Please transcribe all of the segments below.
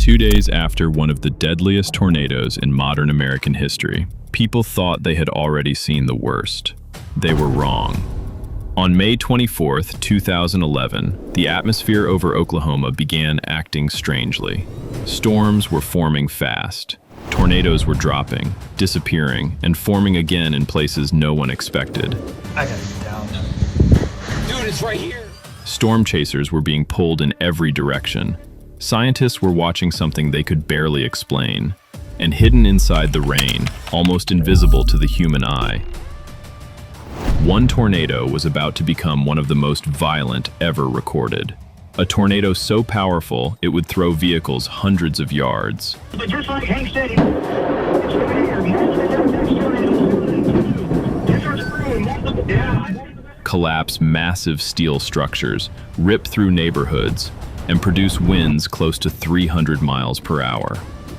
2 days after one of the deadliest tornadoes in modern American history, people thought they had already seen the worst. They were wrong. On May 24, 2011, the atmosphere over Oklahoma began acting strangely. Storms were forming fast. Tornadoes were dropping, disappearing, and forming again in places no one expected. I gotta get down. Dude, it's right here. Storm chasers were being pulled in every direction. Scientists were watching something they could barely explain, and hidden inside the rain, almost invisible to the human eye. One tornado was about to become one of the most violent ever recorded. A tornado so powerful, it would throw vehicles hundreds of yards. But just like Hank said, collapse massive steel structures, rip through neighborhoods, and produce winds close to 300 miles per hour.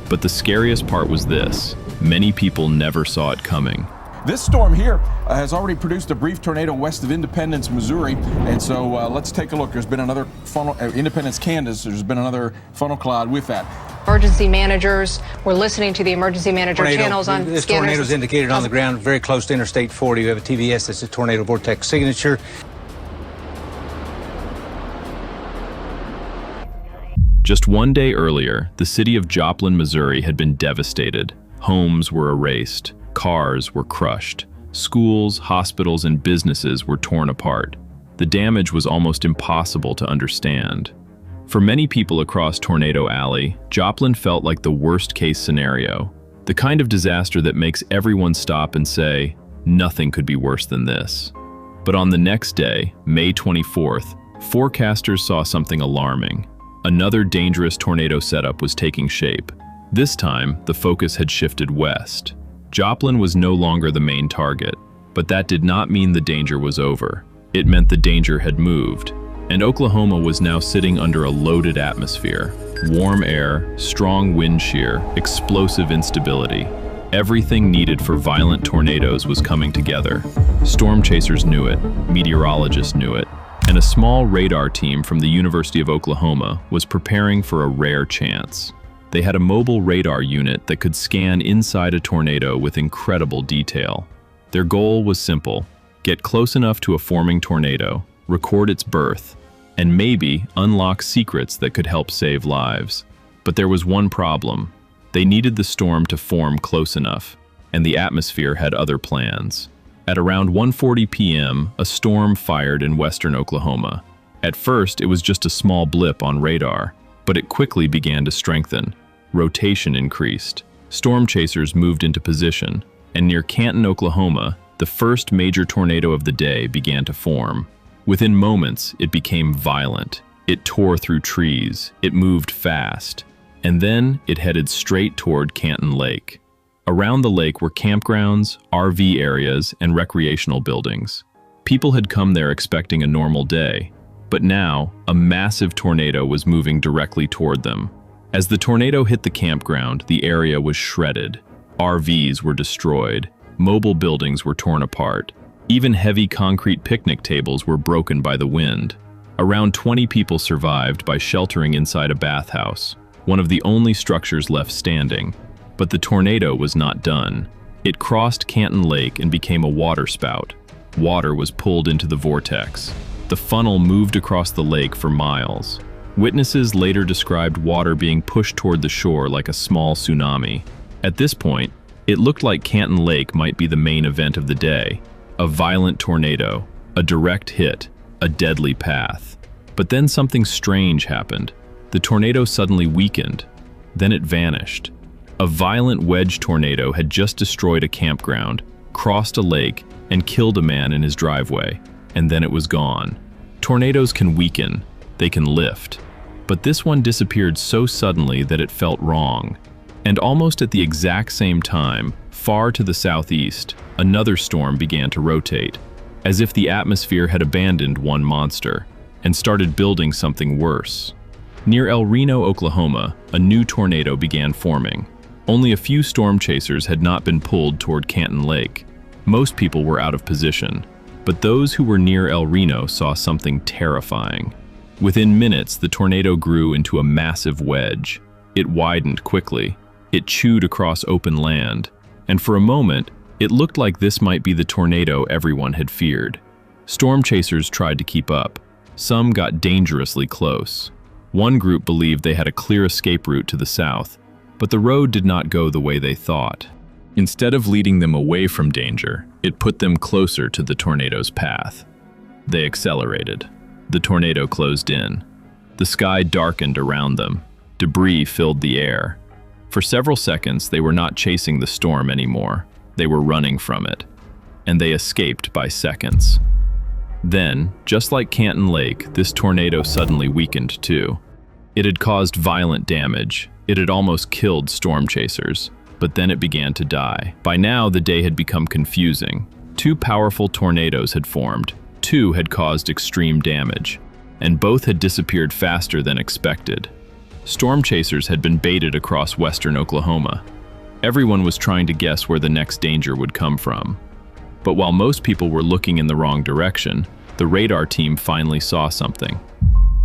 But the scariest part was this: many people never saw it coming. This storm here has already produced a brief tornado west of Independence, Missouri, and so let's take a look. There's been another funnel, Independence, Kansas. There's been another funnel cloud with that. Emergency managers were listening to the emergency manager channels on This scanners. tornado is indicated on the ground very close to Interstate 40. We have a TVS that's a tornado vortex signature. Just 1 day earlier, the city of Joplin, Missouri had been devastated. Homes were erased. Cars were crushed. Schools, hospitals, and businesses were torn apart. The damage was almost impossible to understand. For many people across Tornado Alley, Joplin felt like the worst-case scenario, the kind of disaster that makes everyone stop and say, nothing could be worse than this. But on the next day, May 24th, forecasters saw something alarming. Another dangerous tornado setup was taking shape. This time, the focus had shifted west. Joplin was no longer the main target, but that did not mean the danger was over. It meant the danger had moved, and Oklahoma was now sitting under a loaded atmosphere. Warm air, strong wind shear, explosive instability. Everything needed for violent tornadoes was coming together. Storm chasers knew it, meteorologists knew it, and a small radar team from the University of Oklahoma was preparing for a rare chance. They had a mobile radar unit that could scan inside a tornado with incredible detail. Their goal was simple: get close enough to a forming tornado, record its birth, and maybe unlock secrets that could help save lives. But there was one problem. They needed the storm to form close enough, and the atmosphere had other plans. At around 1:40 p.m., a storm fired in western Oklahoma. At first, it was just a small blip on radar, but it quickly began to strengthen. Rotation increased. Storm chasers moved into position, and near Canton, Oklahoma, the first major tornado of the day began to form. Within moments, it became violent. It tore through trees, it moved fast, and then it headed straight toward Canton Lake. Around the lake were campgrounds, RV areas, and recreational buildings. People had come there expecting a normal day, but now a massive tornado was moving directly toward them. As the tornado hit the campground, the area was shredded. RVs were destroyed, mobile buildings were torn apart. Even heavy concrete picnic tables were broken by the wind. Around 20 people survived by sheltering inside a bathhouse, one of the only structures left standing. But the tornado was not done. It crossed Canton Lake and became a waterspout. Water was pulled into the vortex. The funnel moved across the lake for miles. Witnesses later described water being pushed toward the shore like a small tsunami. At this point, it looked like Canton Lake might be the main event of the day. A violent tornado, a direct hit, a deadly path. But then something strange happened. The tornado suddenly weakened. Then it vanished. A violent wedge tornado had just destroyed a campground, crossed a lake, and killed a man in his driveway, and then it was gone. Tornadoes can weaken, they can lift, but this one disappeared so suddenly that it felt wrong. And almost at the exact same time, far to the southeast, another storm began to rotate, as if the atmosphere had abandoned one monster and started building something worse. Near Reno, Oklahoma, a new tornado began forming. Only a few storm chasers had not been pulled toward Canton Lake. Most people were out of position, but those who were near Reno saw something terrifying. Within minutes, the tornado grew into a massive wedge. It widened quickly. It chewed across open land. And for a moment, it looked like this might be the tornado everyone had feared. Storm chasers tried to keep up. Some got dangerously close. One group believed they had a clear escape route to the south, but the road did not go the way they thought. Instead of leading them away from danger, it put them closer to the tornado's path. They accelerated. The tornado closed in. The sky darkened around them. Debris filled the air. For several seconds, they were not chasing the storm anymore. They were running from it. And they escaped by seconds. Then, just like Canton Lake, this tornado suddenly weakened too. It had caused violent damage. It had almost killed storm chasers. But then it began to die. By now, the day had become confusing. Two powerful tornadoes had formed. Two had caused extreme damage. And both had disappeared faster than expected. Storm chasers had been baited across western Oklahoma. Everyone was trying to guess where the next danger would come from. But while most people were looking in the wrong direction, the radar team finally saw something.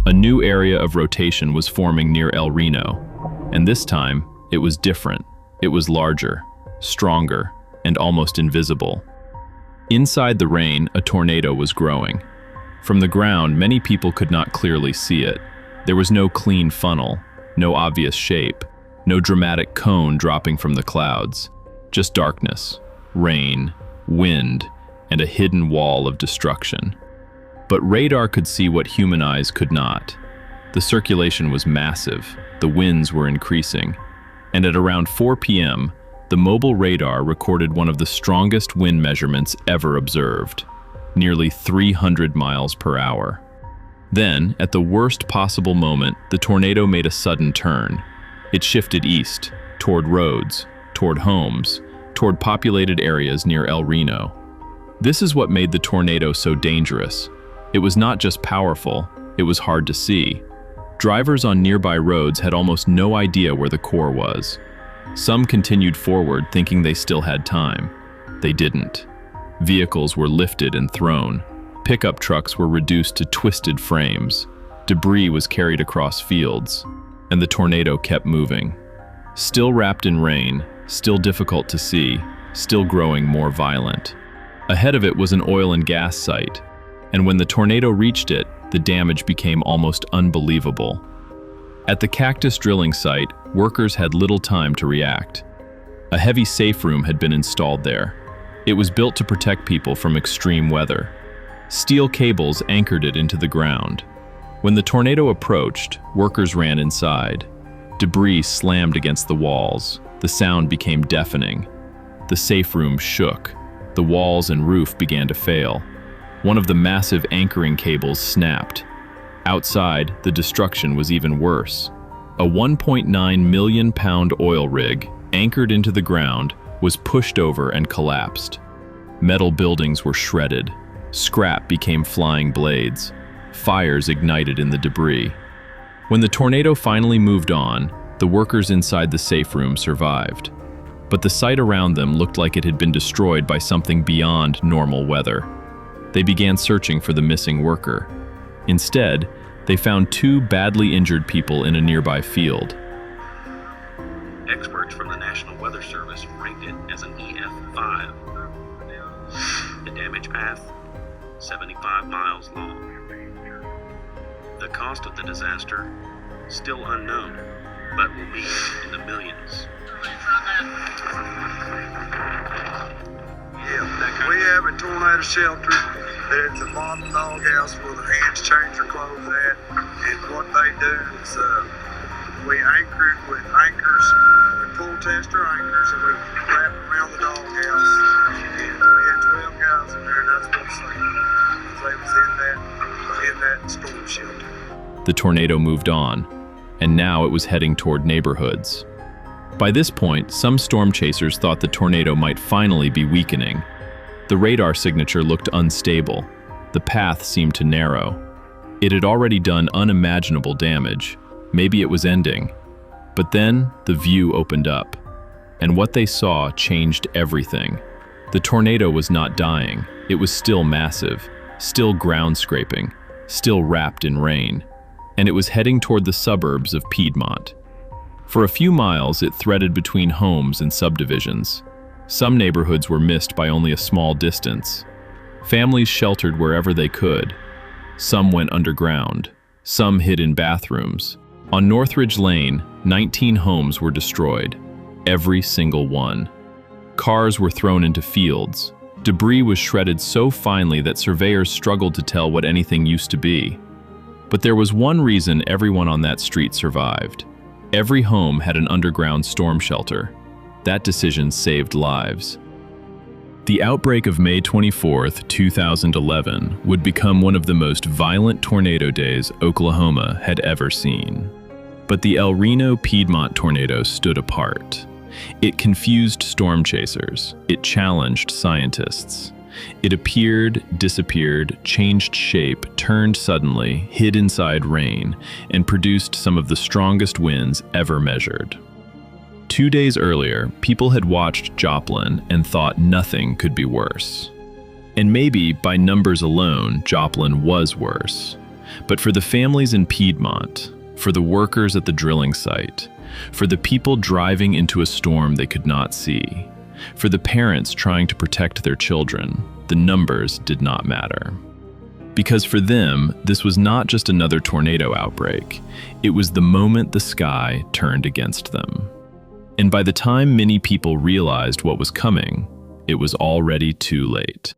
A new area of rotation was forming near Reno, and this time, it was different. It was larger, stronger, and almost invisible. Inside the rain, a tornado was growing. From the ground, many people could not clearly see it. There was no clean funnel, no obvious shape, no dramatic cone dropping from the clouds, just darkness, rain, wind, and a hidden wall of destruction. But radar could see what human eyes could not. The circulation was massive, the winds were increasing, and at around 4 p.m., the mobile radar recorded one of the strongest wind measurements ever observed, nearly 300 miles per hour. Then, at the worst possible moment, the tornado made a sudden turn. It shifted east, toward roads, toward homes, toward populated areas near Reno. This is what made the tornado so dangerous. It was not just powerful, it was hard to see. Drivers on nearby roads had almost no idea where the core was. Some continued forward thinking they still had time. They didn't. Vehicles were lifted and thrown. Pickup trucks were reduced to twisted frames. Debris was carried across fields, and the tornado kept moving. Still wrapped in rain, still difficult to see, still growing more violent. Ahead of it was an oil and gas site, and when the tornado reached it, the damage became almost unbelievable. At the Cactus drilling site, workers had little time to react. A heavy safe room had been installed there. It was built to protect people from extreme weather. Steel cables anchored it into the ground. When the tornado approached, workers ran inside. Debris slammed against the walls. The sound became deafening. The safe room shook. The walls and roof began to fail. One of the massive anchoring cables snapped. Outside, the destruction was even worse. A 1.9 million pound oil rig, anchored into the ground, was pushed over and collapsed. Metal buildings were shredded. Scrap became flying blades. Fires ignited in the debris. When the tornado finally moved on, the workers inside the safe room survived. But the site around them looked like it had been destroyed by something beyond normal weather. They began searching for the missing worker. Instead, they found two badly injured people in a nearby field. Experts from the National Weather Service ranked it as an EF5. The damage path, 75 miles long. The cost of the disaster, still unknown, but will be in the millions. Yeah, we have a tornado shelter. It's a modern doghouse where the hands change their clothes at. And what they do is we anchor it with anchors. We pull tester anchors and we wrap them around the doghouse. And we had 12 guys in there, and that's what's safe. They was in that storm shelter. The tornado moved on, and now it was heading toward neighborhoods. By this point, some storm chasers thought the tornado might finally be weakening. The radar signature looked unstable. The path seemed to narrow. It had already done unimaginable damage. Maybe it was ending. But then the view opened up, and what they saw changed everything. The tornado was not dying. It was still massive, still ground scraping, still wrapped in rain, and it was heading toward the suburbs of Piedmont. For a few miles, it threaded between homes and subdivisions. Some neighborhoods were missed by only a small distance. Families sheltered wherever they could. Some went underground. Some hid in bathrooms. On Northridge Lane, 19 homes were destroyed. Every single one. Cars were thrown into fields. Debris was shredded so finely that surveyors struggled to tell what anything used to be. But there was one reason everyone on that street survived. Every home had an underground storm shelter. That decision saved lives. The outbreak of May 24, 2011 would become one of the most violent tornado days Oklahoma had ever seen. But the El Reno Piedmont tornado stood apart. It confused storm chasers. It challenged scientists. It appeared, disappeared, changed shape, turned suddenly, hid inside rain, and produced some of the strongest winds ever measured. 2 days earlier, people had watched Joplin and thought nothing could be worse. And maybe, by numbers alone, Joplin was worse. But for the families in Piedmont, for the workers at the drilling site, for the people driving into a storm they could not see, for the parents trying to protect their children, the numbers did not matter. Because for them, this was not just another tornado outbreak. It was the moment the sky turned against them. And by the time many people realized what was coming, it was already too late.